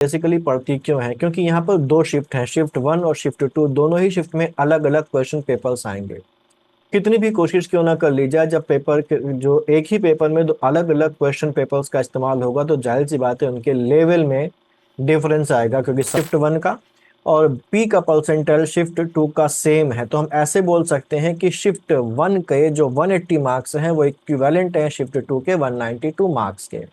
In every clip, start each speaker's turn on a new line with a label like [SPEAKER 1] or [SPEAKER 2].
[SPEAKER 1] Basically पड़ती क्यों है, क्योंकि यहाँ पर दो शिफ्ट हैं, शिफ्ट 1 और शिफ्ट 2। दोनों ही शिफ्ट में अलग अलग क्वेश्चन पेपर्स आएंगे। कितनी भी कोशिश क्यों ना कर ली जाए, जब जो एक ही पेपर में दो अलग अलग क्वेश्चन पेपर्स का इस्तेमाल होगा तो जाहिर सी बात है उनके लेवल में डिफरेंस आएगा, क्योंकि शिफ्ट 1 का और पी का परसेंटाइल शिफ्ट 2 का सेम है। तो हम ऐसे बोल सकते हैं कि शिफ्ट 1 के जो 180 मार्क्स हैं वो इक्विवेलेंट हैं शिफ्ट 2 के 192 मार्क्स के।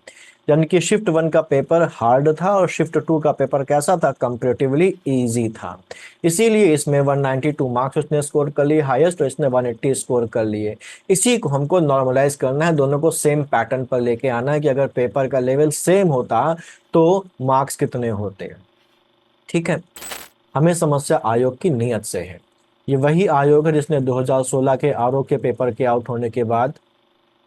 [SPEAKER 1] यानी कि शिफ्ट 1 का पेपर हार्ड था और शिफ्ट 2 का पेपर कैसा था, कंपैरेटिवली इजी था। इसीलिए इसमें 192 मार्क्स उसने स्कोर कर लिए हाईएस्ट, और इसने 180 स्कोर कर लिए। इसी को हमको नॉर्मलाइज करना है, दोनों को सेम पैटर्न पर लेके आना है कि अगर पेपर का लेवल सेम होता तो मार्क्स कितने होते। ठीक है, हमें समस्या आयोग की नीयत से है। ये वही आयोग है जिसने 2016 के आरओ के पेपर के आउट होने के बाद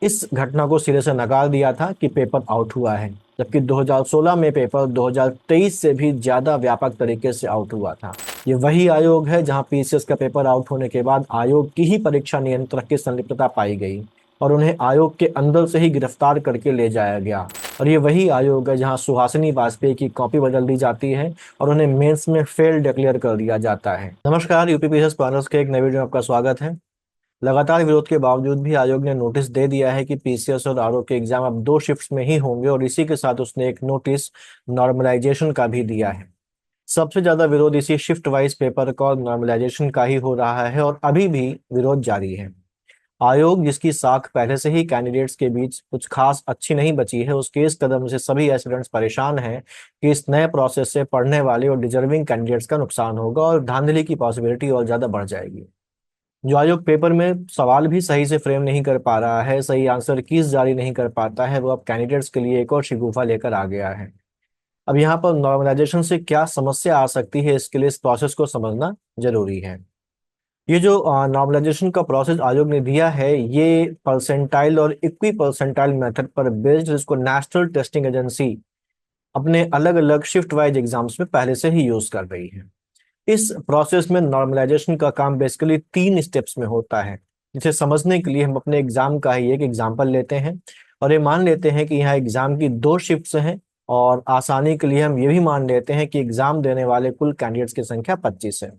[SPEAKER 1] इस घटना को सिरे से नकार दिया था कि पेपर आउट हुआ है, जबकि 2016 में पेपर 2023 से भी ज्यादा व्यापक तरीके से आउट हुआ था। ये वही आयोग है जहां पीसीएस का पेपर आउट होने के बाद आयोग की ही परीक्षा नियंत्रक की संलिप्तता पाई गई और उन्हें आयोग के अंदर से ही गिरफ्तार करके ले जाया गया। और ये वही आयोग है जहां सुहासिनी वाजपेयी की कॉपी बदल दी जाती है और उन्हें मेंस में फेल डिक्लेयर कर दिया जाता है। नमस्कार, यूपी पीसीएस प्लानर्स के एक नए वीडियो में आपका स्वागत है। लगातार विरोध के बावजूद भी आयोग ने नोटिस दे दिया है कि पीसीएस और आरओ के एग्जाम अब 2 शिफ्ट्स में ही होंगे, और इसी के साथ उसने एक नोटिस नॉर्मलाइजेशन का भी दिया है। सबसे ज्यादा विरोध इसी शिफ्ट वाइज पेपर का और नॉर्मलाइजेशन का ही हो रहा है और अभी भी विरोध जारी है। आयोग, जिसकी साख पहले से ही कैंडिडेट्स के बीच कुछ खास अच्छी नहीं बची है, उसके इस कदम से सभी एस्पिरेंट्स परेशान हैं कि इस नए प्रोसेस से पढ़ने वाले और डिजर्विंग कैंडिडेट्स का नुकसान होगा और धांधली की पॉसिबिलिटी और ज्यादा बढ़ जाएगी। जो आयोग पेपर में सवाल भी सही से फ्रेम नहीं कर पा रहा है, सही आंसर कीज जारी नहीं कर पाता है, वो अब कैंडिडेट्स के लिए एक और शिगुफा लेकर आ गया है। अब यहाँ पर नॉर्मलाइजेशन से क्या समस्या आ सकती है, इसके लिए इस प्रोसेस को समझना जरूरी है। ये जो नॉर्मलाइजेशन का प्रोसेस आयोग ने दिया है, ये परसेंटाइल और इक्वी परसेंटाइल मेथड पर बेस्ड, जिसको नेशनल टेस्टिंग एजेंसी अपने अलग अलग शिफ्ट वाइज एग्जाम्स में पहले से ही यूज कर रही है। इस प्रोसेस में नॉर्मलाइजेशन का काम बेसिकली 3 स्टेप्स में होता है, जिसे समझने के लिए हम अपने एग्जाम का ही एक एग्जाम्पल लेते हैं और ये मान लेते हैं कि यहाँ एग्जाम की 2 शिफ्ट्स हैं, और आसानी के लिए हम ये भी मान लेते हैं कि एग्जाम देने वाले कुल कैंडिडेट्स की संख्या 25 है।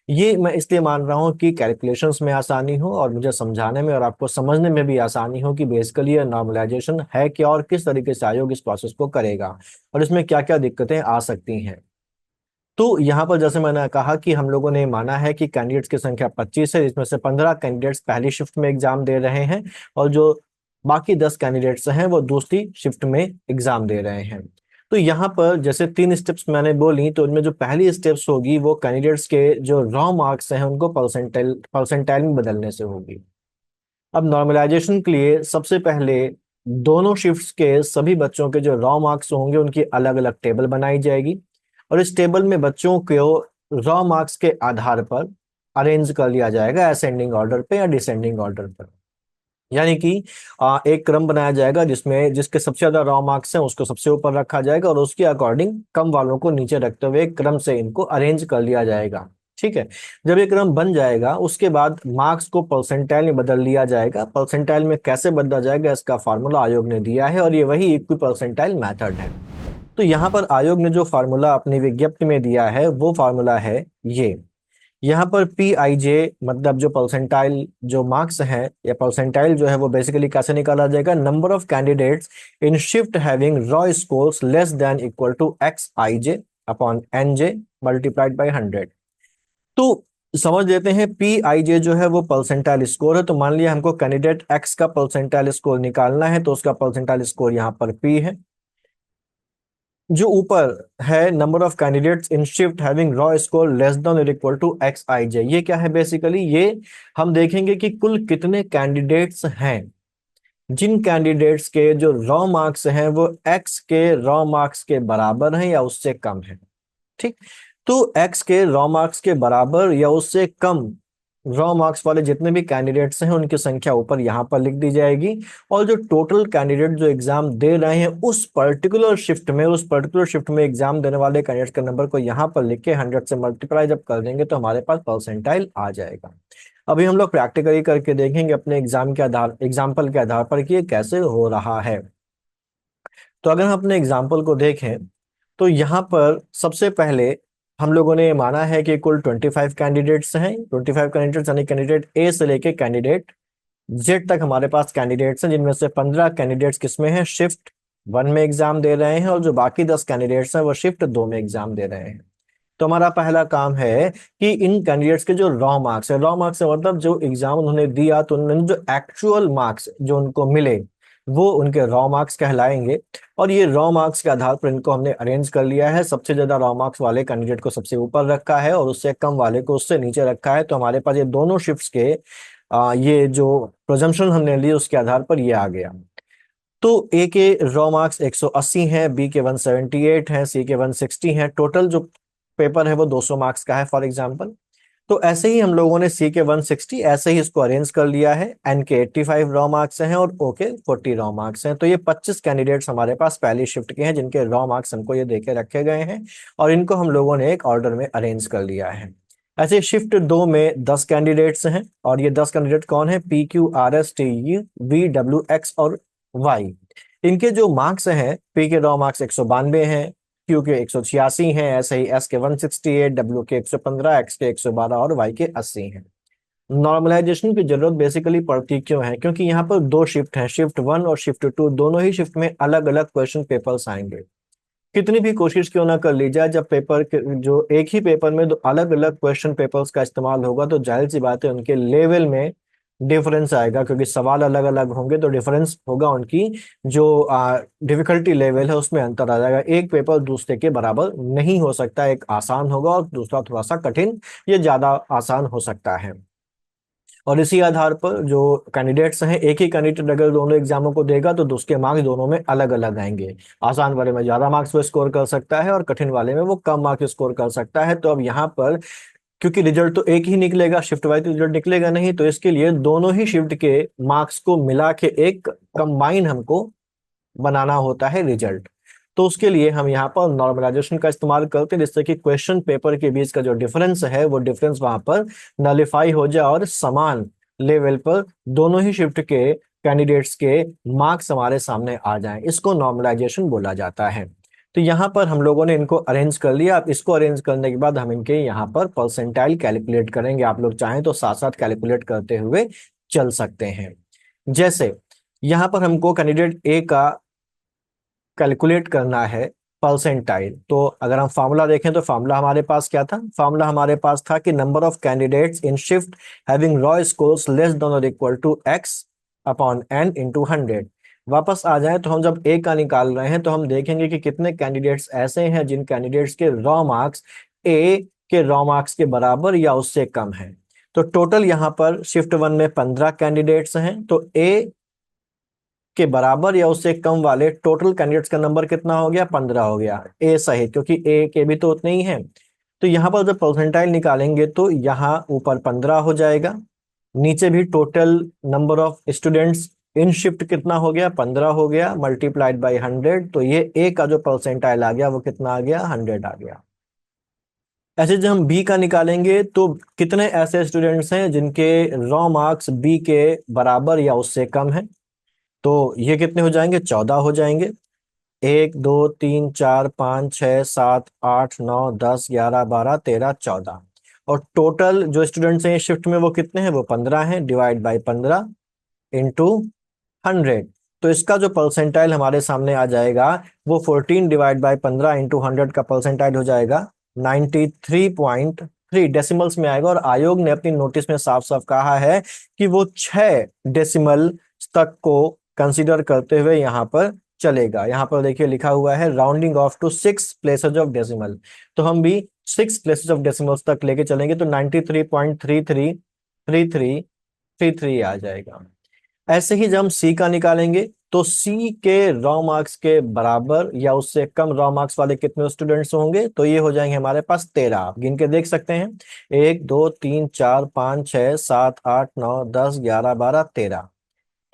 [SPEAKER 1] ये मैं इसलिए मान रहा हूँ कि कैलकुलेशंस में आसानी हो और मुझे समझाने में और आपको समझने में भी आसानी हो कि बेसिकली ये नॉर्मलाइजेशन है क्या और किस तरीके से आयोग इस प्रोसेस को करेगा और इसमें क्या क्या दिक्कतें आ सकती हैं। तो यहाँ पर जैसे मैंने कहा कि हम लोगों ने माना है कि कैंडिडेट्स की संख्या 25 है, जिसमें से 15 कैंडिडेट्स पहली शिफ्ट में एग्जाम दे रहे हैं और जो बाकी 10 कैंडिडेट्स हैं वो दूसरी शिफ्ट में एग्जाम दे रहे हैं। तो यहाँ पर जैसे 3 स्टेप्स मैंने बोली, तो उनमें जो पहली स्टेप्स होगी वो कैंडिडेट्स के जो रॉ मार्क्स हैं उनको परसेंटाइल परसेंटाइल में बदलने से होगी। अब नॉर्मलाइजेशन के लिए सबसे पहले दोनों शिफ्ट्स के सभी बच्चों के जो रॉ मार्क्स होंगे उनकी अलग अलग टेबल बनाई जाएगी और इस टेबल में बच्चों को रॉ मार्क्स के आधार पर अरेंज कर लिया जाएगा, असेंडिंग ऑर्डर पे या डिसेंडिंग ऑर्डर पर। यानी कि एक क्रम बनाया जाएगा जिसमें जिसके सबसे ज्यादा रॉ मार्क्स हैं उसको सबसे ऊपर रखा जाएगा और उसके अकॉर्डिंग कम वालों को नीचे रखते हुए एक क्रम से इनको अरेंज कर लिया जाएगा। ठीक है, जब ये क्रम बन जाएगा उसके बाद मार्क्स को परसेंटाइल में बदल लिया जाएगा। परसेंटाइल में कैसे बदला जाएगा इसका फार्मूला आयोग ने दिया है और ये वही इक्वी परसेंटाइल मेथड है। तो यहाँ पर आयोग ने जो फार्मूला अपनी विज्ञप्ति में दिया है वो फार्मूला है ये। यहाँ पर पी आई जे मतलब जो परसेंटाइल जो मार्क्स है या परसेंटाइल जो है वो बेसिकली कैसे निकाला जाएगा, number of candidates in shift having raw scores less than equal to X I J upon N J multiplied by 100। तो समझ लेते हैं पी आई जे जो है वो परसेंटाइल स्कोर है। तो मान लिया हमको कैंडिडेट एक्स का परसेंटाइल स्कोर निकालना है तो उसका परसेंटाइल स्कोर यहाँ पर पी है। जो ऊपर है number of candidates in shift having raw score less than और इक्वल टू एक्स आई जे, ये क्या है बेसिकली, ये हम देखेंगे कि कुल कितने कैंडिडेट्स हैं। जिन कैंडिडेट्स के जो रॉ मार्क्स हैं वो एक्स के रॉ मार्क्स के बराबर हैं या उससे कम है। ठीक, तो एक्स के रॉ मार्क्स के बराबर या उससे कम रॉ मार्क्स वाले जितने भी कैंडिडेट्स हैं उनकी संख्या ऊपर यहाँ पर लिख दी जाएगी और जो टोटल कैंडिडेट जो एग्जाम दे रहे हैं उस पर्टिकुलर शिफ्ट में एग्जाम देने वाले कैंडिडेट का नंबर को यहाँ पर लिख के 100 से मल्टीप्लाई जब कर देंगे तो हमारे पास परसेंटाइल आ जाएगा। अभी हम लोग प्रैक्टिकली करके देखेंगे अपने एग्जाम्पल के आधार पर कि ये कैसे हो रहा है। तो अगर हम अपने एग्जाम्पल को देखें तो यहाँ पर सबसे पहले हम लोगों ने माना है कि कुल 25 कैंडिडेट्स हैं। 25 कैंडिडेट्स यानी कैंडिडेट ए से लेके कैंडिडेट जेड तक हमारे पास कैंडिडेट्स हैं, जिनमें से 15 कैंडिडेट्स किसमें हैं, शिफ्ट 1 में एग्जाम दे रहे हैं, और जो बाकी 10 कैंडिडेट्स हैं वो शिफ्ट 2 में एग्जाम दे रहे हैं। तो हमारा पहला काम है कि इन कैंडिडेट्स के जो रॉ मार्क्स है, रॉ मार्क्स है मतलब जो एग्जाम उन्होंने दिया तो उन्होंने जो एक्चुअल मार्क्स जो उनको मिले वो उनके रॉ मार्क्स कहलाएंगे। और ये रॉ मार्क्स के आधार पर इनको हमने अरेंज कर लिया है। सबसे ज्यादा रॉ मार्क्स वाले कैंडिडेट को सबसे ऊपर रखा है और उससे कम वाले को उससे नीचे रखा है। तो हमारे पास ये दोनों शिफ्ट्स के ये जो प्रोजम्पशन हमने लिए उसके आधार पर ये आ गया। तो ए के रॉ मार्क्स 180 हैं, बी के 178 हैं, सी के 160 हैं। टोटल जो पेपर है वो 200 मार्क्स का है फॉर एग्जांपल। तो ऐसे ही हम लोगों ने सी के 160 ऐसे ही इसको अरेंज कर लिया है। एन के 85 रॉ मार्क्स हैं और ओ के 40 रॉ मार्क्स हैं। तो ये 25 कैंडिडेट्स हमारे पास पहली शिफ्ट के हैं जिनके रॉ मार्क्स हमको ये देके रखे गए हैं और इनको हम लोगों ने एक ऑर्डर में अरेंज कर लिया है। ऐसे शिफ्ट 2 में 10 कैंडिडेट्स हैं और ये 10 कैंडिडेट कौन है, P Q R S T U V W x और वाई। इनके जो मार्क्स हैं, पी के रॉ मार्क्स 192 हैं, क्यू के 186 हैं, ऐसे ही एस के 168, डब्ल्यू के 115, एक्स के 112 और वाई के 80 हैं। नॉर्मलाइजेशन की जरूरत बेसिकली पड़ती क्यों है, क्योंकि यहाँ पर दो शिफ्ट हैं, शिफ्ट 1 और शिफ्ट 2, दोनों ही शिफ्ट में अलग अलग क्वेश्चन पेपर्स आएंगे। कितनी भी कोशिश क्यों ना कर ली जाए, जब जो एक ही पेपर में दो अलग अलग क्वेश्चन पेपर्स का इस्तेमाल होगा तो जाहिर सी बात है उनके लेवल में डिफरेंस आएगा, क्योंकि सवाल अलग अलग होंगे तो डिफरेंस होगा। उनकी जो डिफिकल्टी लेवल है उसमें अंतर आ जाएगा। एक पेपर दूसरे के बराबर नहीं हो सकता, एक आसान होगा और दूसरा थोड़ा सा कठिन, ये ज्यादा आसान हो सकता है। और इसी आधार पर जो कैंडिडेट्स हैं, एक ही कैंडिडेट अगर दोनों एग्जामों को देगा तो उसके मार्क्स दोनों में अलग अलग आएंगे। आसान वाले में ज्यादा मार्क्स वो स्कोर कर सकता है और कठिन वाले में वो कम मार्क्स स्कोर कर सकता है। तो अब यहाँ पर क्योंकि रिजल्ट तो एक ही निकलेगा, शिफ्ट वाइज रिजल्ट निकलेगा नहीं, तो इसके लिए दोनों ही शिफ्ट के मार्क्स को मिला के एक कंबाइन हमको बनाना होता है रिजल्ट। तो उसके लिए हम यहाँ पर नॉर्मलाइजेशन का इस्तेमाल करते हैं, जिससे कि क्वेश्चन पेपर के बीच का जो डिफरेंस है वो डिफरेंस वहां पर नलिफाई हो जाए और समान लेवल पर दोनों ही शिफ्ट के कैंडिडेट्स के मार्क्स हमारे सामने आ जाएं। इसको नॉर्मलाइजेशन बोला जाता है। तो यहाँ पर हम लोगों ने इनको अरेंज कर लिया। अब इसको अरेंज करने के बाद हम इनके यहाँ पर परसेंटाइल कैलकुलेट करेंगे। आप लोग चाहें तो साथ साथ कैलकुलेट करते हुए चल सकते हैं। जैसे यहाँ पर हमको कैंडिडेट ए का कैलकुलेट करना है परसेंटाइल। तो अगर हम फार्मूला देखें तो फार्मूला हमारे पास क्या था, फार्मूला हमारे पास था कि number of candidates in shift having raw scores less than और equal to X upon N into 100। वापस आ जाए तो हम जब ए का निकाल रहे हैं तो हम देखेंगे कि कितने कैंडिडेट्स ऐसे हैं जिन कैंडिडेट्स के रॉ मार्क्स ए के रॉ मार्क्स के बराबर या उससे कम है। तो टोटल यहाँ पर शिफ्ट 1 में 15 कैंडिडेट्स हैं, तो ए के बराबर या उससे कम वाले टोटल कैंडिडेट्स का नंबर कितना हो गया, 15 हो गया, ए सहित, क्योंकि ए के भी तो उतने ही हैं। तो यहाँ पर जब परसेंटाइल निकालेंगे तो यहाँ ऊपर 15 हो जाएगा, नीचे भी total number of students in shift कितना हो गया, 15 हो गया, मल्टीप्लाइड बाई 100। तो ये ए का जो परसेंटाइल आ गया वो कितना आ गया, 100 आ गया। ऐसे जब हम बी का निकालेंगे तो कितने ऐसे स्टूडेंट्स हैं जिनके रॉ मार्क्स बी के बराबर या उससे कम है। तो ये कितने हो जाएंगे, 14 हो जाएंगे। 1 2 3 4 5 6 7 8 9 10 11 12 13 14। और टोटल जो स्टूडेंट्स हैं शिफ्ट में वो कितने हैं, वो 15 हैं, डिवाइड बाई 15 इंटू 100। तो इसका जो परसेंटाइल हमारे सामने आ जाएगा वो 14 डिवाइड बाई 15 इंटू 100 का परसेंटाइल हो जाएगा 93.3 डेसिमल्स में आएगा। और आयोग ने अपनी नोटिस में साफ साफ कहा है कि वो 6 डेसिमल तक को कंसीडर करते हुए यहाँ पर चलेगा। यहाँ पर देखिए लिखा हुआ है rounding off to 6 places of decimal. तो हम भी 6 प्लेसेज ऑफ डेसिमल्स तक लेके चलेंगे तो 93.333333 आ जाएगा। ऐसे ही जब हम सी का निकालेंगे तो सी के रॉ मार्क्स के बराबर या उससे कम रॉ मार्क्स वाले कितने स्टूडेंट्स होंगे, तो ये हो जाएंगे हमारे पास 13। आप गिन के देख सकते हैं, 1 2 3 4 5 6 7 8 9 10 11 12 13।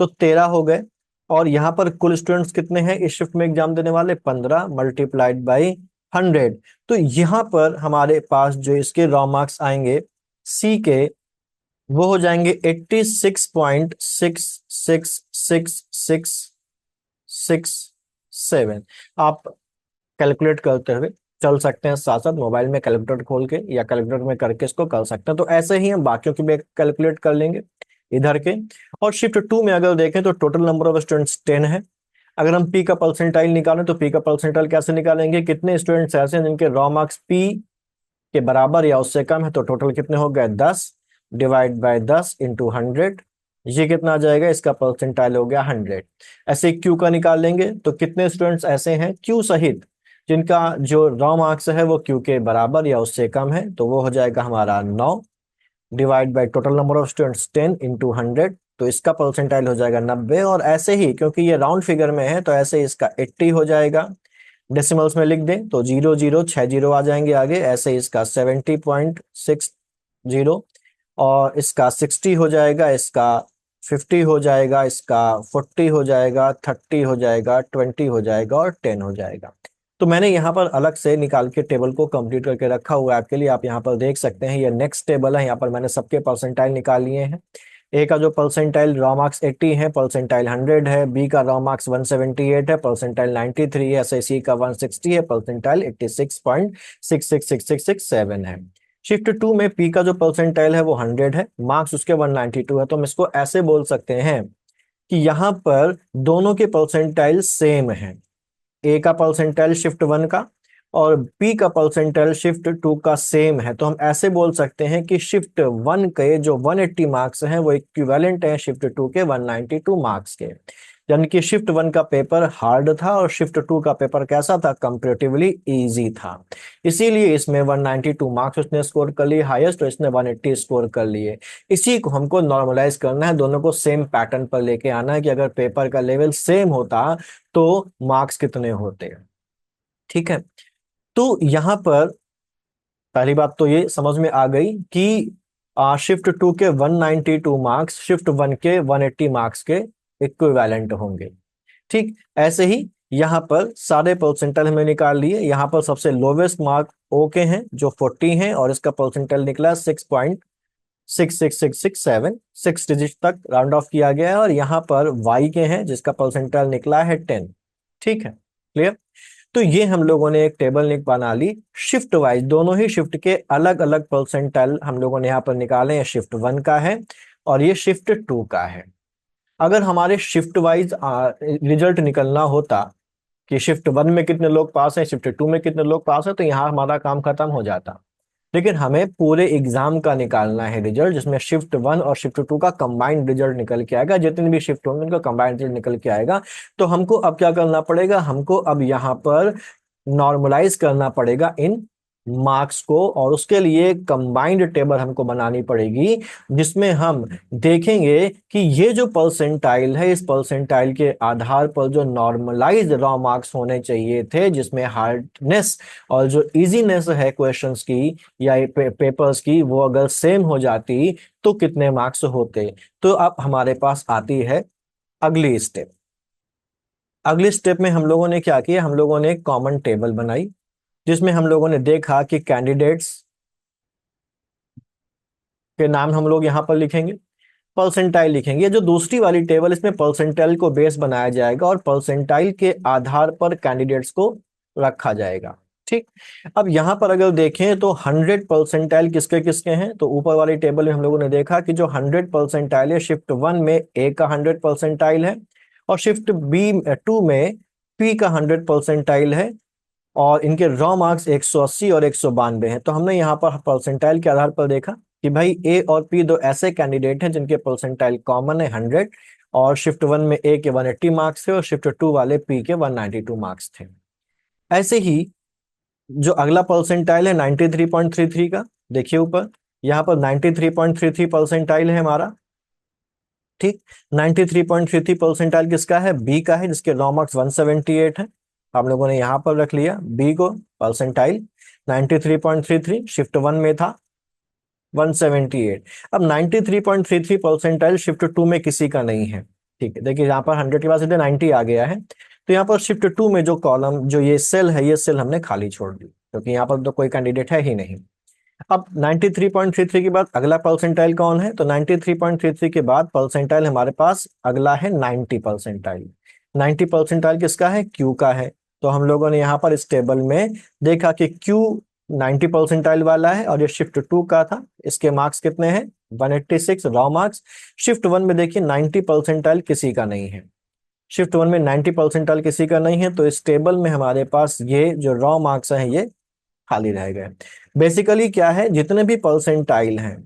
[SPEAKER 1] तो 13 हो गए। और यहाँ पर कुल स्टूडेंट्स कितने हैं इस शिफ्ट में एग्जाम देने वाले, 15 मल्टीप्लाइड बाई 100। तो यहाँ पर हमारे पास जो इसके रॉ मार्क्स आएंगे सी के वो हो जाएंगे 86.6666667। आप कैलकुलेट करते हुए चल सकते हैं, साथ साथ मोबाइल में कैलकुलेटर खोल के या कैलकुलेटर में करके इसको कर सकते हैं। तो ऐसे ही हम बाकियों की भी कैलकुलेट कर लेंगे इधर के। और शिफ्ट टू में अगर देखें तो टोटल नंबर ऑफ स्टूडेंट्स 10 है। अगर हम पी का परसेंटाइल निकालें तो पी का परसेंटाइल कैसे निकालेंगे, कितने स्टूडेंट्स ऐसे हैं जिनके रॉ मार्क्स पी के बराबर या उससे कम है, तो टोटल कितने हो गए 10, डिवाइड बाय 10 इंटू 100, ये कितना आ जाएगा, इसका परसेंटाइल हो गया 100। ऐसे क्यू का निकाल लेंगे तो कितने स्टूडेंट्स ऐसे हैं क्यू सहित जिनका जो रॉ मार्क्स है वो क्यू के बराबर या उससे कम है, तो वो हो जाएगा हमारा 9, divide by total number of students 10 into 100, तो इसका परसेंटाइल हो जाएगा 90। और ऐसे ही क्योंकि ये राउंड फिगर में है तो ऐसे ही इसका 80 हो जाएगा। डेसिमल्स में लिख दें तो 0060 आ जाएंगे आगे, ऐसे इसका 70.60 और इसका 60 हो जाएगा, इसका 50 हो जाएगा, इसका 40 हो जाएगा, 30 हो जाएगा, 20 हो जाएगा और 10 हो जाएगा। तो मैंने यहाँ पर अलग से निकाल के टेबल को कंप्लीट करके रखा हुआ है आपके लिए, आप यहाँ पर देख सकते हैं। ये नेक्स्ट टेबल है, यहाँ पर मैंने सबके परसेंटाइल निकाल लिए हैं। ए का जो परसेंटाइल रॉ मार्क्स 80 है, परसेंटाइल 100 है। बी का रॉ मार्क्स 178 है, परसेंटाइल 93 है। सी का 160 है, परसेंटाइल 86.666667 है। शिफ्ट टू में पी का जो परसेंटाइल है वो 100 है, मार्क्स उसके 192 है। तो हम इसको ऐसे बोल सकते हैं कि यहाँ पर दोनों के परसेंटाइल सेम है, ए का परसेंटाइल शिफ्ट वन का और बी का परसेंटाइल शिफ्ट टू का सेम है। तो हम ऐसे बोल सकते हैं कि शिफ्ट वन के जो 180 मार्क्स हैं वो इक्विवेलेंट है शिफ्ट टू के 192 मार्क्स के। यानी कि शिफ्ट वन का पेपर हार्ड था और शिफ्ट टू का पेपर कैसा था, कंपैरेटिवली इजी था। इसीलिए इसमें 192 मार्क्स उसने स्कोर कर लिए हाईएस्ट, तो इसने 180 स्कोर कर लिए। इसी को हमको नॉर्मलाइज करना है, दोनों को सेम पैटर्न पर लेके आना है कि अगर पेपर का लेवल सेम होता तो मार्क्स कितने होते हैं। ठीक है, तो यहां पर पहली बात तो ये समझ में आ गई कि शिफ्ट टू के 192 मार्क्स शिफ्ट वन के 180 मार्क्स के इक्विवेलेंट होंगे। ठीक ऐसे ही यहाँ पर सारे परसेंटाइल हमने निकाल लिए। यहाँ पर सबसे लोवेस्ट मार्क ओ के हैं जो 40 हैं और इसका परसेंटाइल निकला 6.66667, 6 डिजिट तक राउंड ऑफ किया गया है। और यहाँ पर वाई के हैं जिसका परसेंटाइल निकला है 10। ठीक है, क्लियर। तो ये हम लोगों ने एक टेबल लिंक बना ली शिफ्ट वाइज, दोनों ही शिफ्ट के अलग अलग परसेंटाइल हम लोगों ने यहाँ पर निकाले हैं। शिफ्ट वन का है और ये शिफ्ट टू का है। अगर हमारे शिफ्ट वाइज रिजल्ट निकलना होता कि शिफ्ट वन में कितने लोग पास हैं, शिफ्ट टू में कितने लोग पास हैं, तो यहाँ हमारा काम खत्म हो जाता। लेकिन हमें पूरे एग्जाम का निकालना है रिजल्ट, जिसमें शिफ्ट वन और शिफ्ट टू का कंबाइंड रिजल्ट निकल के आएगा। जितने भी शिफ्ट होंगे उनका कंबाइंड रिजल्ट निकल के आएगा। तो हमको अब क्या करना पड़ेगा, हमको अब यहाँ पर नॉर्मलाइज करना पड़ेगा इन मार्क्स को, और उसके लिए कंबाइंड टेबल हमको बनानी पड़ेगी जिसमें हम देखेंगे कि ये जो परसेंटाइल है, इस परसेंटाइल के आधार पर जो नॉर्मलाइज रॉ मार्क्स होने चाहिए थे, जिसमें हार्डनेस और जो इजीनेस है क्वेश्चंस की या पेपर्स की, वो अगर सेम हो जाती तो कितने मार्क्स होते। तो अब हमारे पास आती है अगली स्टेप। अगले स्टेप में हम लोगों ने क्या किया, हम लोगों ने एक कॉमन टेबल बनाई जिसमें हम लोगों ने देखा कि कैंडिडेट्स के नाम हम लोग यहाँ पर लिखेंगे, परसेंटाइल लिखेंगे। ये जो दूसरी वाली टेबल, इसमें परसेंटाइल को बेस बनाया जाएगा और परसेंटाइल के आधार पर कैंडिडेट्स को रखा जाएगा। ठीक, अब यहाँ पर अगर देखें तो 100 परसेंटाइल किसके किसके हैं, तो ऊपर वाली टेबल में हम लोगों ने देखा कि जो 100 परसेंटाइल है, शिफ्ट वन में ए का 100 परसेंटाइल है और शिफ्ट बी टू में पी का 100 परसेंटाइल है और इनके रॉ मार्क्स 180 और 192 हैं। तो हमने यहाँ पर परसेंटाइल के आधार पर देखा कि भाई ए और पी दो ऐसे कैंडिडेट हैं जिनके परसेंटाइल कॉमन है 100, और शिफ्ट वन में ए के 180 मार्क्स थे और शिफ्ट टू वाले पी के 192 मार्क्स थे। ऐसे ही जो अगला परसेंटाइल है 93.33 का, देखिए ऊपर यहाँ पर 93.33 परसेंटाइल है हमारा। ठीक, 93.33 परसेंटाइल किसका है, बी का है, जिसके रॉ मार्क्स 178 है। हम लोगों ने यहाँ पर रख लिया बी को परसेंटाइल 93.33, शिफ्ट वन में था 178। अब 93.33 परसेंटाइल शिफ्ट टू में किसी का नहीं है। ठीक है, देखिए यहाँ पर 100 के बाद सीधे 90 आ गया है। तो यहाँ पर शिफ्ट टू में जो कॉलम, जो ये सेल है, ये सेल हमने खाली छोड़ दी क्योंकि यहाँ पर तो कोई कैंडिडेट है ही नहीं। अब 93.33 के बाद अगला परसेंटाइल कौन है, तो 93.33 के बाद परसेंटाइल हमारे पास अगला है 90 परसेंटाइल। 90 परसेंटाइल किसका है, क्यू का है। तो हम लोगों ने यहाँ पर इस टेबल में देखा कि Q 90 परसेंटाइल वाला है और ये शिफ्ट 2 का था, इसके मार्क्स कितने हैं 186 रॉ मार्क्स। शिफ्ट 1 में देखिए 90 परसेंटाइल किसी का नहीं है, शिफ्ट 1 में 90 परसेंटाइल किसी का नहीं है, तो इस टेबल में हमारे पास ये जो रॉ मार्क्स हैं ये खाली रह गए। बेसिकली क्या है, जितने भी परसेंटाइल हैं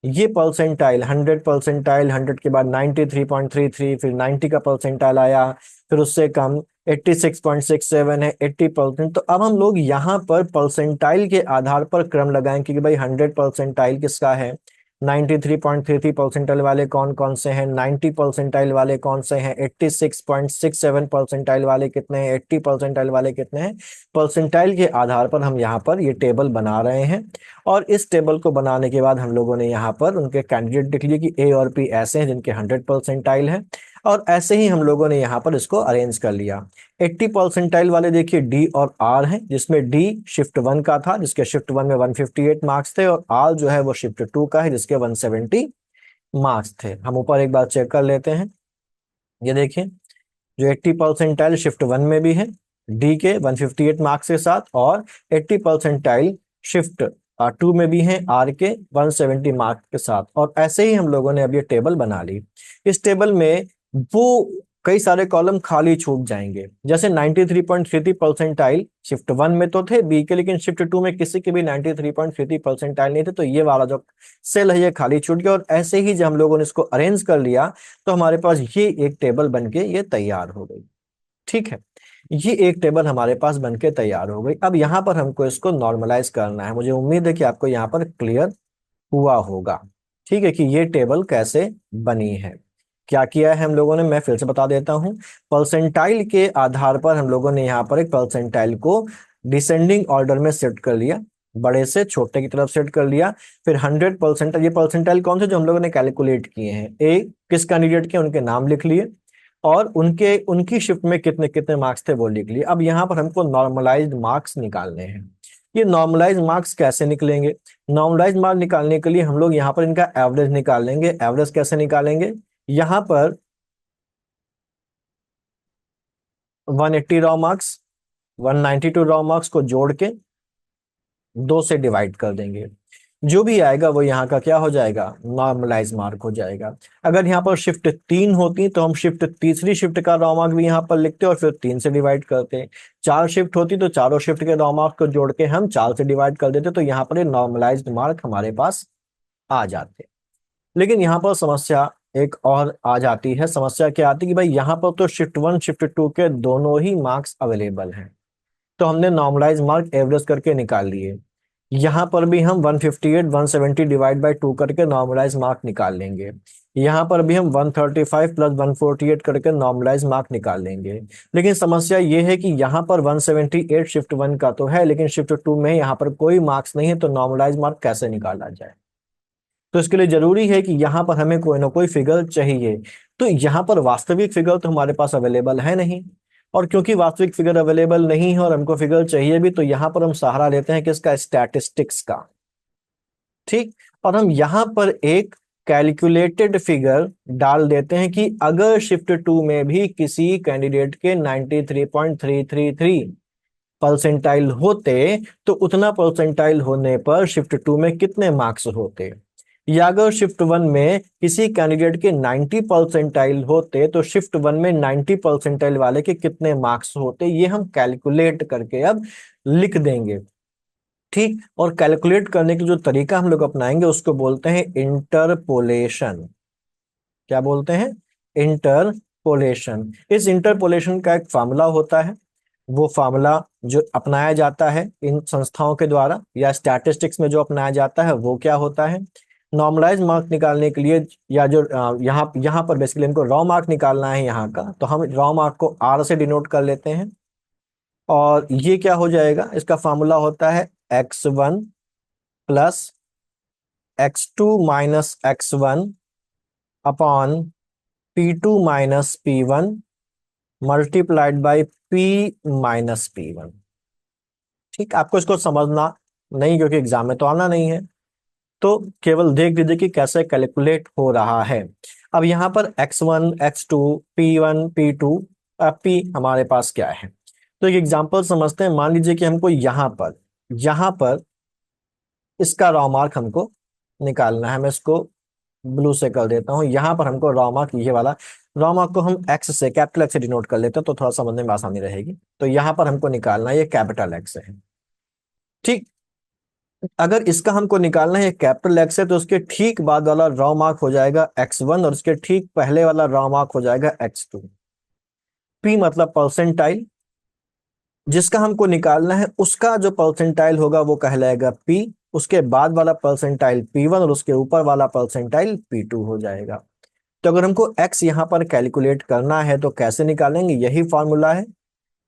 [SPEAKER 1] ये परसेंटाइल 100 परसेंटाइल, 100 के बाद 93.33, फिर 90 का परसेंटाइल आया, फिर उससे कम 86.67 है, 80%। तो अब हम लोग यहाँ पर परसेंटाइल के आधार पर क्रम लगाएंगे कि भाई 100 परसेंटाइल किसका है, 93.33 परसेंटाइल वाले कौन कौन से हैं, 90 परसेंटाइल वाले कौन से हैं, 86.67 परसेंटाइल वाले कितने हैं, 80 परसेंटाइल वाले कितने हैं। परसेंटाइल के आधार पर हम यहाँ पर ये टेबल बना रहे हैं, और इस टेबल को बनाने के बाद हम लोगों ने यहाँ पर उनके कैंडिडेट लिख लिए कि ए और पी ऐसे हैं जिनके 100 परसेंटाइल है, और ऐसे ही हम लोगों ने यहाँ पर इसको अरेंज कर लिया। 80 परसेंटाइल वाले देखिए डी और आर हैं, जिसमें डी शिफ्ट 1 का था जिसके शिफ्ट 1 में 158 मार्क्स थे, और आर जो है वो शिफ्ट 2 का है जिसके 170 मार्क्स थे। हम ऊपर एक बार चेक कर लेते हैं, ये देखिए जो 80 परसेंटाइल शिफ्ट 1 में भी है डी के 158 मार्क्स के साथ, और 80 परसेंटाइल शिफ्ट 2 में भी है आर के 170 मार्क्स के साथ। और ऐसे ही हम लोगों ने अब ये टेबल बना ली। इस टेबल में वो कई सारे कॉलम खाली छूट जाएंगे, जैसे 93.33 परसेंटाइल शिफ्ट 1 में तो थे बी के, लेकिन शिफ्ट 2 में किसी के भी 93.33 परसेंटाइल नहीं थे, तो ये वाला जो सेल है ये खाली छूट गया। और ऐसे ही जब हम लोगों ने इसको अरेंज कर लिया तो हमारे पास ये एक टेबल बनके ये तैयार हो गई। ठीक है, ये एक टेबल हमारे पास बनके तैयार हो गई। अब यहाँ पर हमको इसको नॉर्मलाइज करना है। मुझे उम्मीद है कि आपको यहाँ पर क्लियर हुआ होगा, ठीक है, कि ये टेबल कैसे बनी है। क्या किया है हम लोगों ने, मैं फिर से बता देता हूं। परसेंटाइल के आधार पर हम लोगों ने यहाँ पर एक परसेंटाइल को डिसेंडिंग ऑर्डर में सेट कर लिया, बड़े से छोटे की तरफ सेट कर लिया। फिर 100 परसेंटाइल, ये परसेंटाइल कौन से जो हम लोगों ने कैलकुलेट किए हैं, ए किस कैंडिडेट के उनके नाम लिख लिए, और उनके उनकी शिफ्ट में कितने कितने मार्क्स थे वो लिख लिए। अब यहाँ पर हमको नॉर्मलाइज्ड मार्क्स निकालने हैं। ये नॉर्मलाइज मार्क्स कैसे निकलेंगे, नॉर्मलाइज मार्क्स निकालने के लिए हम लोग यहाँ पर इनका एवरेज निकाल लेंगे। एवरेज कैसे निकालेंगे, यहाँ पर 180 रॉ मार्क्स 192 रॉ मार्क्स को जोड़ के 2 से डिवाइड कर देंगे, जो भी आएगा वो यहाँ का क्या हो जाएगा, नॉर्मलाइज मार्क हो जाएगा। अगर यहाँ पर शिफ्ट 3 होती तो हम शिफ्ट तीसरी शिफ्ट का रॉ मार्क भी यहाँ पर लिखते और फिर 3 से डिवाइड करते। 4 शिफ्ट होती तो चारों शिफ्ट के रॉ मार्क को जोड़ के हम 4 से डिवाइड कर देते, तो यहाँ पर नॉर्मलाइज्ड मार्क हमारे पास आ जाते। लेकिन यहाँ पर समस्या एक और आ जाती है। समस्या क्या आती है कि भाई यहाँ पर तो शिफ्ट 1 शिफ्ट 2 के दोनों ही मार्क्स अवेलेबल हैं, तो हमने नॉर्मलाइज मार्क एवरेज करके निकाल लिए। यहाँ पर भी हम 158 170 डिवाइड बाई 2 करके नॉर्मलाइज मार्क निकाल लेंगे। यहाँ पर भी हम 135 प्लस 148 करके नॉर्मलाइज मार्क निकाल लेंगे। लेकिन समस्या ये है कि यहाँ पर 178 शिफ्ट 1 का तो है, लेकिन शिफ्ट 2 में यहाँ पर कोई मार्क्स नहीं है, तो नॉर्मलाइज मार्क कैसे निकाला जाए। तो इसके लिए जरूरी है कि यहाँ पर हमें कोई ना कोई फिगर चाहिए। तो यहाँ पर वास्तविक फिगर तो हमारे पास अवेलेबल है नहीं, और क्योंकि वास्तविक फिगर अवेलेबल नहीं है और हमको फिगर चाहिए भी, तो यहाँ पर हम सहारा लेते हैं किसका, स्टैटिस्टिक्स का। ठीक, और हम यहाँ पर एक कैलकुलेटेड फिगर डाल देते हैं कि अगर शिफ्ट 2 में भी किसी कैंडिडेट के 93.333 परसेंटाइल होते तो उतना परसेंटाइल होने पर शिफ्ट 2 में कितने मार्क्स होते, या अगर शिफ्ट 1 में किसी कैंडिडेट के 90 परसेंटाइल होते तो शिफ्ट 1 में 90 परसेंटाइल वाले के कितने मार्क्स होते, ये हम कैलकुलेट करके अब लिख देंगे। ठीक, और कैलकुलेट करने की जो तरीका हम लोग अपनाएंगे उसको बोलते हैं इंटरपोलेशन। क्या बोलते हैं, इंटरपोलेशन। इस इंटरपोलेशन का एक फार्मूला होता है, वो फार्मूला जो अपनाया जाता है इन संस्थाओं के द्वारा या स्टैटिस्टिक्स में जो अपनाया जाता है वो क्या होता है, नॉर्मलाइज मार्क निकालने के लिए, या जो यहाँ यहाँ पर बेसिकली हमको रॉ मार्क निकालना है यहाँ का, तो हम रॉ मार्क को आर से डिनोट कर लेते हैं। और ये क्या हो जाएगा, इसका फार्मूला होता है x1 plus x2 minus x1 upon P2 minus P1 multiplied by P minus P1। ठीक, आपको इसको समझना नहीं क्योंकि एग्जाम में तो आना नहीं है, तो केवल देख लीजिए कि कैसे कैलकुलेट हो रहा है। अब यहाँ पर x1 x2 P1 P2 P हमारे पास क्या है, तो एक एग्जांपल समझते हैं। मान लीजिए कि हमको यहाँ पर इसका रॉ मार्क हमको निकालना है। मैं इसको ब्लू से कर देता हूँ। यहाँ पर हमको रॉ मार्क, ये वाला रॉ मार्क को हम एक्स से, कैपिटल एक्स से डिनोट कर लेते हैं, तो थोड़ा समझने में आसानी रहेगी। तो यहाँ पर हमको निकालना है, ये कैपिटल एक्स है। ठीक। अगर इसका हमको निकालना है कैपिटल एक्स है, तो उसके ठीक बाद वाला रॉ मार्क हो जाएगा x1 और उसके ठीक पहले वाला रॉ मार्क हो जाएगा x2। p मतलब परसेंटाइल, जिसका हमको निकालना है उसका जो परसेंटाइल होगा वो कहलाएगा p, उसके बाद वाला परसेंटाइल p1 और उसके ऊपर वाला परसेंटाइल p2 हो जाएगा। तो अगर हमको x यहाँ पर कैलकुलेट करना है तो कैसे निकालेंगे, यही फॉर्मूला है।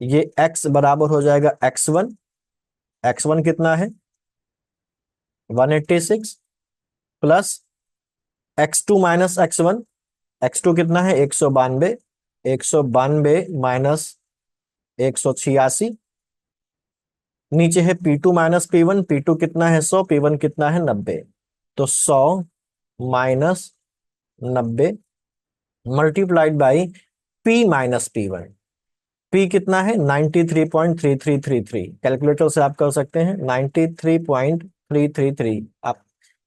[SPEAKER 1] ये x बराबर हो जाएगा x1। x1 कितना है 186 plus x2 minus x1। x2 कितना है 192। 192 माइनस 186। नीचे है P2 माइनस P1। P2 कितना है 100, P1 कितना है 90। तो 100 minus 90 multiplied by P minus P1। P कितना है 93.3333। कैलकुलेटर से आप कर सकते हैं 93.333। आप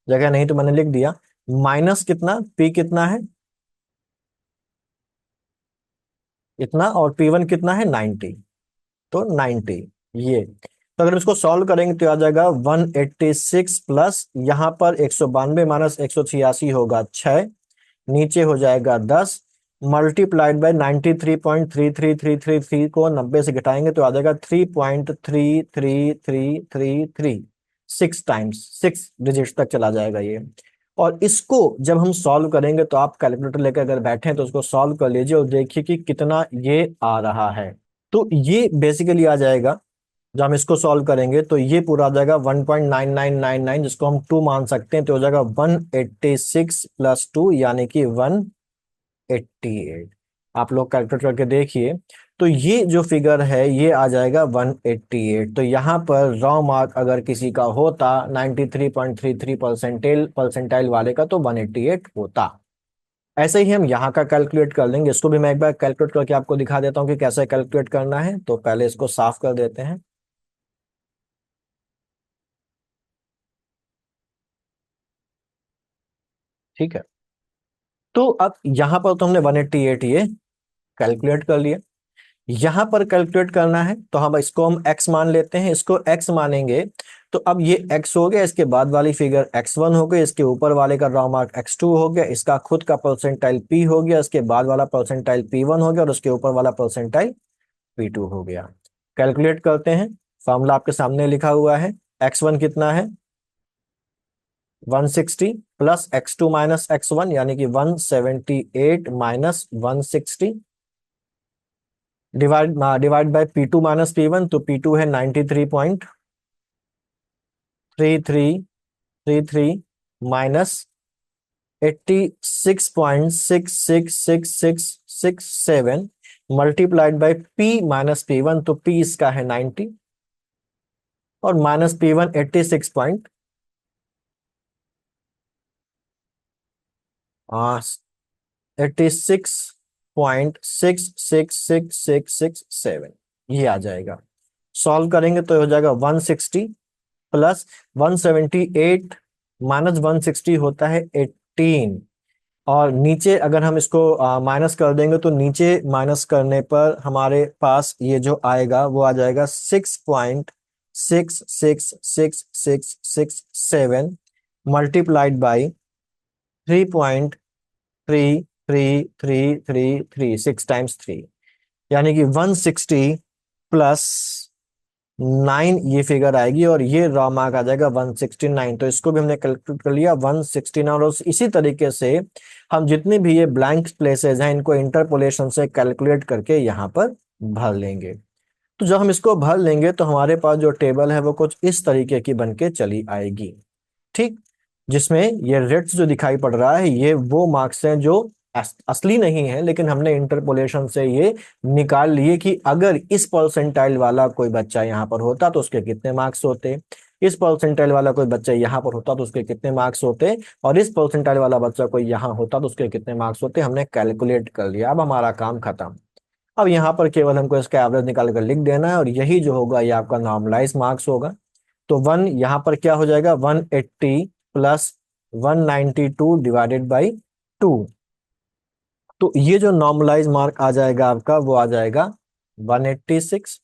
[SPEAKER 1] जगह नहीं तो मैंने लिख दिया। माइनस कितना, P कितना है इतना, और P1 कितना है 90। तो 90 ये। तो अगर इसको सॉल्व करेंगे तो आ जाएगा 186 प्लस यहाँ पर 192 माइनस 186 होगा 6, नीचे हो जाएगा 10 मल्टीप्लाइड बाय 93.33333 को 90 से घटाएंगे तो आ जाएगा 3.33333। 6 टाइम्स, 6 डिजिट्स तक चला जाएगा ये। और इसको जब हम सॉल्व करेंगे तो आप कैलकुलेटर लेकर अगर बैठे हैं तो उसको सॉल्व कर लीजिए और देखिए कि कितना ये आ रहा है। तो ये बेसिकली आ जाएगा, जब हम इसको सॉल्व करेंगे तो ये पूरा आ जाएगा 1.9999, जिसको हम 2 मान सकते हैं, तो हो जाएगा 186 प्लस 2 यानी कि 188। आप लोग कैलकुलेट करके देखिए। तो ये जो फिगर है ये आ जाएगा 188। तो यहाँ पर रॉ मार्क अगर किसी का होता 93.33 परसेंटाइल वाले का तो 188 होता। ऐसे ही हम यहाँ का कैलकुलेट कर लेंगे। इसको भी मैं एक बार कैलकुलेट करके आपको दिखा देता हूँ कि कैसे कैलकुलेट करना है। तो पहले इसको साफ कर देते हैं। ठीक है। तो अब यहाँ पर तो हमने 188 ये कैलकुलेट कर लिया। यहाँ पर कैलकुलेट करना है तो हम x मान लेते हैं। इसको x मानेंगे तो अब ये x हो गया, इसके बाद वाली फिगर x1 हो गई, इसके ऊपर वाले का रॉ मार्क x2 हो गया, इसका खुद का परसेंटाइल p हो गया, इसके बाद वाला परसेंटाइल p1 हो गया और उसके ऊपर वाला परसेंटाइल p2 हो गया। कैलकुलेट करते हैं। फॉर्मूला आपके सामने लिखा हुआ है। x1 कितना है 160 प्लस x2 माइनस x1 यानी कि 178 minus 160 divide by P2 minus P1। तो P2 है 93.3333 minus 86.666667 multiplied by P minus P1। तो P इसका है 90 और माइनस P1 86.666667 ये आ जाएगा। सॉल्व करेंगे तो हो जाएगा 160 प्लस 178 माइनस 160 होता है 18। और नीचे अगर हम इसको माइनस कर देंगे तो नीचे माइनस करने पर हमारे पास ये जो आएगा वो आ जाएगा 6.6666667 मल्टीप्लाइड बाई 3.33333 6 टाइम्स 3 यानी कि 160 प्लस 9 ये फिगर आएगी और ये रॉ मार्क आ जाएगा 169। तो इसको भी हमने कैलकुलेट कर लिया 169। और इसी तरीके से हम जितने भी ये ब्लैंक प्लेसेस हैं इनको इंटरपोलेशन से कैलकुलेट करके यहाँ पर भर लेंगे। तो जब हम इसको भर लेंगे तो हमारे पास जो टेबल है वो कुछ इस तरीके की बनके चली आएगी। ठीक। जिसमें ये रेड्स जो दिखाई पड़ रहा है ये वो मार्क्स हैं जो असली नहीं है, लेकिन हमने इंटरपोलेशन से ये निकाल लिए कि अगर इस परसेंटाइल वाला कोई बच्चा यहाँ पर होता तो उसके कितने मार्क्स होते, इस परसेंटाइल वाला कोई बच्चा यहाँ पर होता तो उसके कितने मार्क्स होते, और इस परसेंटाइल वाला बच्चा कोई यहाँ होता तो उसके कितने मार्क्स होते। हमने कैलकुलेट कर लिया। अब हमारा काम खत्म। अब यहाँ पर केवल हमको इसका एवरेज निकाल कर लिख देना है और यही जो होगा ये आपका नॉर्मलाइज मार्क्स होगा। तो 1 यहाँ पर क्या हो जाएगा, 180 प्लस 192 डिवाइडेड बाई 2। तो ये जो नॉर्मलाइज मार्क आ जाएगा आपका वो आ जाएगा 186।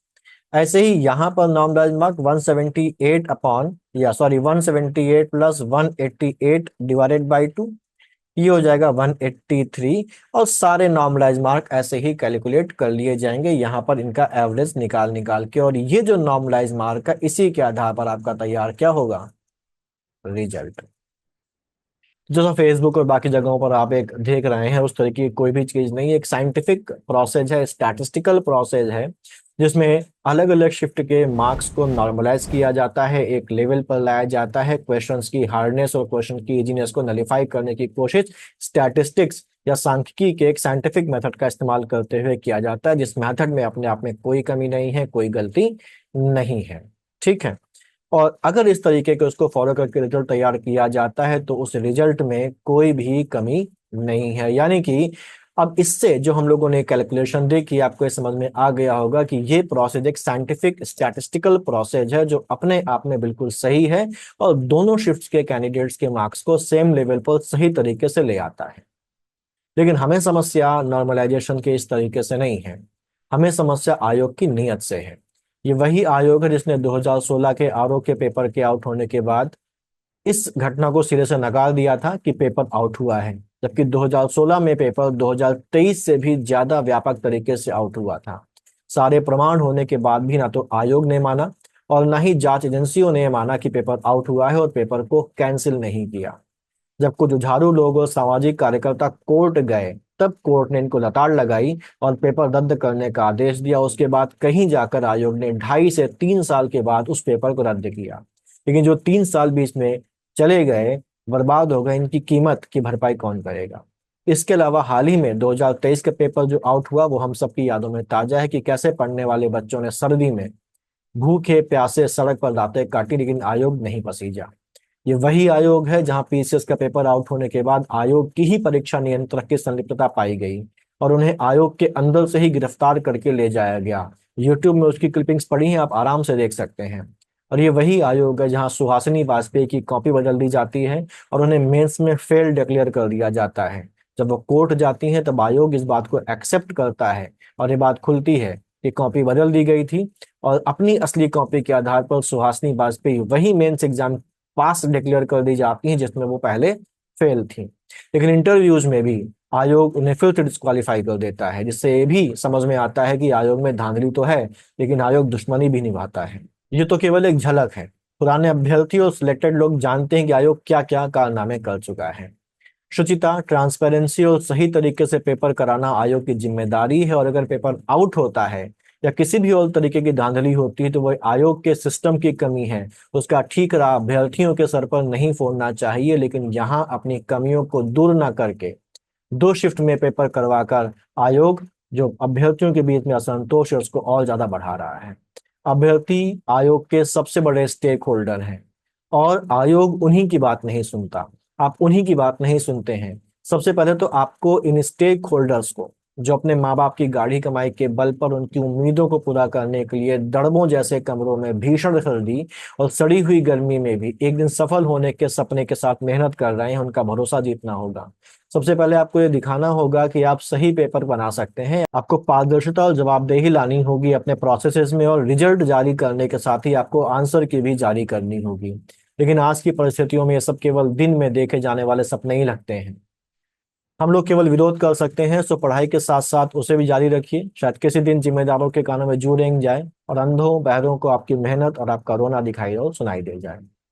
[SPEAKER 1] ऐसे ही यहाँ पर नॉर्मलाइज मार्क 178 अपॉन या सॉरी 178 प्लस 188 डिवाइडेड बाई 2, ये हो जाएगा 183। और सारे नॉर्मलाइज मार्क ऐसे ही कैलकुलेट कर लिए जाएंगे यहाँ पर इनका एवरेज निकाल निकाल के, और ये जो नॉर्मलाइज मार्क है इसी के आधार पर आपका तैयार क्या होगा, रिजल्ट। जैसा फेसबुक और बाकी जगहों पर आप एक देख रहे हैं उस तरीके की कोई भी चीज नहीं, एक साइंटिफिक प्रोसेस है, स्टैटिस्टिकल प्रोसेस है, जिसमें अलग अलग शिफ्ट के मार्क्स को नॉर्मलाइज किया जाता है, एक लेवल पर लाया जाता है, क्वेश्चंस की हार्डनेस और क्वेश्चन की इजीनेस को नलीफाई करने की कोशिश स्टैटिस्टिक्स या सांख्यिकी के एक साइंटिफिक मेथड का इस्तेमाल करते हुए किया जाता है, जिस मेथड में अपने आप में कोई कमी नहीं है, कोई गलती नहीं है। ठीक है। और अगर इस तरीके के उसको फॉलो करके रिजल्ट तैयार किया जाता है तो उस रिजल्ट में कोई भी कमी नहीं है। यानी कि अब इससे जो हम लोगों ने कैलकुलेशन देखी आपको ये समझ में आ गया होगा कि ये प्रोसेस एक साइंटिफिक स्टैटिस्टिकल प्रोसेस है जो अपने आप में बिल्कुल सही है और दोनों शिफ्ट्स के कैंडिडेट्स के मार्क्स को सेम लेवल पर सही तरीके से ले आता है। लेकिन हमें समस्या नॉर्मलाइजेशन के इस तरीके से नहीं है, हमें समस्या आयोग की नीयत से है। ये वही आयोग है जिसने 2016 के आरओ के पेपर के आउट होने के बाद इस घटना को सिरे से नकार दिया था कि पेपर आउट हुआ है, जबकि 2016 में पेपर 2023 से भी ज्यादा व्यापक तरीके से आउट हुआ था। सारे प्रमाण होने के बाद भी ना तो आयोग ने माना और ना ही जांच एजेंसियों ने माना कि पेपर आउट हुआ है और पेपर को कैंसिल नहीं किया। जब कुछ जुझारू लोग और सामाजिक कार्यकर्ता कोर्ट गए तब कोर्ट ने इनको लताड़ लगाई और पेपर रद्द करने का आदेश दिया। उसके बाद कहीं जाकर आयोग ने 2.5 से 3 साल के बाद उस पेपर को रद्द किया। लेकिन जो 3 साल बीच में चले गए, बर्बाद हो गए, इनकी कीमत की भरपाई कौन करेगा। इसके अलावा हाल ही में 2023 का पेपर जो आउट हुआ वो हम सबकी यादों में ताजा है कि कैसे पढ़ने वाले बच्चों ने सर्दी में भूखे प्यासे सड़क पर रातें काटी, लेकिन आयोग नहीं पसीजा। ये वही आयोग है जहां पीसीएस का पेपर आउट होने के बाद आयोग की ही परीक्षा नियंत्रक की संलिप्तता पाई गई और उन्हें आयोग के अंदर से ही गिरफ्तार करके ले जाया गया। यूट्यूब में उसकी क्लिपिंग्स पड़ी हैं, आप आराम से देख सकते हैं। और ये वही आयोग है जहां सुहासिनी वाजपेयी की कॉपी बदल दी जाती है और उन्हें मेंस में फेल डिक्लेयर कर दिया जाता है। जब वो कोर्ट जाती हैं तब आयोग इस बात को एक्सेप्ट करता है और ये बात खुलती है कि कॉपी बदल दी गई थी और अपनी असली कॉपी के आधार पर सुहासिनी वाजपेयी वही मेंस एग्जाम पास डिक्लेयर कर दी जाती हैं जिसमें वो पहले फेल थी। लेकिन इंटरव्यूज में भी आयोग उन्हें फिर से डिस्क्वालीफाई कर देता है, जिससे ये भी समझ में आता है कि आयोग में धांधली तो है लेकिन आयोग दुश्मनी भी निभाता है। ये तो केवल एक झलक है, पुराने अभ्यर्थी और सिलेक्टेड लोग जानते हैं कि आयोग क्या क्या कारनामे कर चुका है। शुचिता, ट्रांसपेरेंसी और सही तरीके से पेपर कराना आयोग की जिम्मेदारी है और अगर पेपर आउट होता है या किसी भी और तरीके की धांधली होती है तो वह आयोग के सिस्टम की कमी है। उसका ठीक रहा अभ्यर्थियों के सर पर नहीं फोड़ना चाहिए, लेकिन यहाँ अपनी कमियों को दूर ना करके 2 शिफ्ट में पेपर करवाकर आयोग जो अभ्यर्थियों के बीच में असंतोष है उसको और ज्यादा बढ़ा रहा है। अभ्यर्थी आयोग के सबसे बड़े स्टेक होल्डर हैं और आयोग उन्हीं की बात नहीं सुनता। आप उन्हीं की बात नहीं सुनते हैं। सबसे पहले तो आपको इन स्टेक होल्डर्स को, जो अपने माँ बाप की गाढ़ी कमाई के बल पर उनकी उम्मीदों को पूरा करने के लिए दड़बों जैसे कमरों में भीषण सर्दी और सड़ी हुई गर्मी में भी एक दिन सफल होने के सपने के साथ मेहनत कर रहे हैं, उनका भरोसा जीतना होगा। सबसे पहले आपको ये दिखाना होगा कि आप सही पेपर बना सकते हैं। आपको पारदर्शिता और जवाबदेही लानी होगी अपने प्रोसेसेस में और रिजल्ट जारी करने के साथ ही आपको आंसर की भी जारी करनी होगी। लेकिन आज की परिस्थितियों में ये सब केवल दिन में देखे जाने वाले सपने ही लगते हैं। हम लोग केवल विरोध कर सकते हैं, सो पढ़ाई के साथ साथ उसे भी जारी रखिए। शायद किसी दिन जिम्मेदारों के कानों में जू रेंग जाए और अंधों बहरों को आपकी मेहनत और आपका रोना दिखाई और सुनाई दे जाए।